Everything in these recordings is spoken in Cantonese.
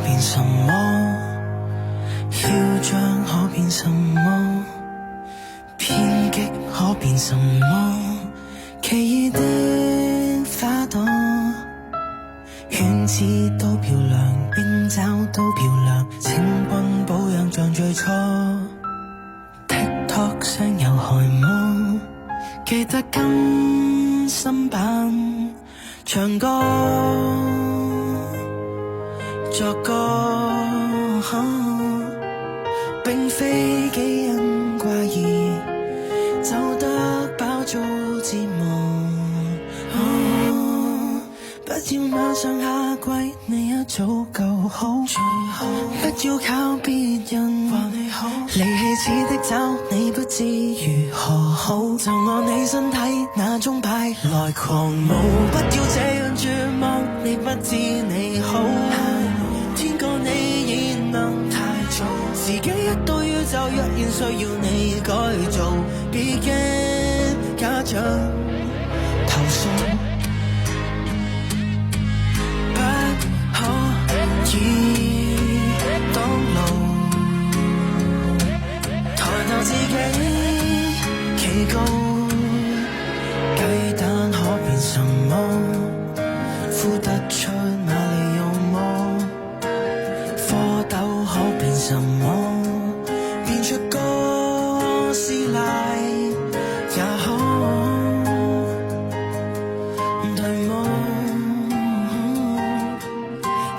變什麼？囂張可變什麼？偏激可變什麼？奇異的花朵，圈子都漂亮，冰爪都漂亮，清軍保養像最初。TikTok 上有害麼？記得更新版唱歌作歌，並非基因怪異，走得飽做折磨。不要馬上下跪，你一早夠好，不要靠別人話你好，離棄似的找你不知如何好，就按你身體那鐘擺來狂舞。不要這樣絕望，你不知你好，天過你已能太早，時機一到要就若然需要你改造，別驚家長投訴。已當路，抬頭自己企高，雞蛋可變什麼？孵得出馬利奧麼？蝌蚪可變什麼？變出哥斯拉也可，對麼？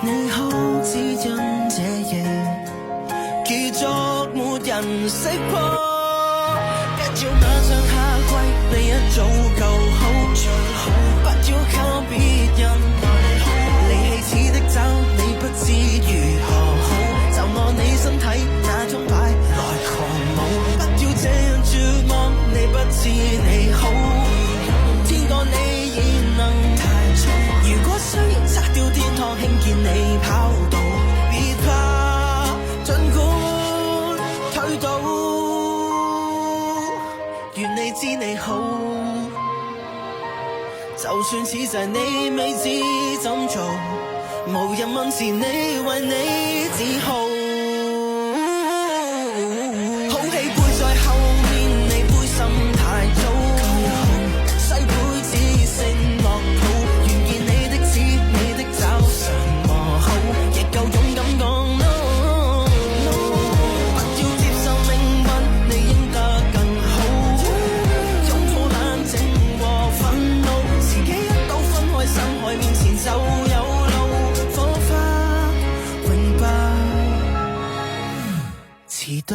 你好，只因這夜結束沒人識破，不要馬上下跪，你一早夠好，最好不要靠別人話你好，離棄似的找你不知如何好，就按你身體那鐘擺來狂舞，不要這樣絕望，你不知你好，天過你已能太早，如果需要拆掉天堂興建你跑道，別怕儘管退到，願你知你好，就算此時你未知怎做，無人問時你為你自豪，好戲背在後面，你灰心太早，西背只剩落土，願見你的指你的爪常和好，亦夠勇敢講 no， 不要接受命運，你應得更好，擁抱冷靜和憤怒，時機一到分開心海面前就有路，火花永不遲到。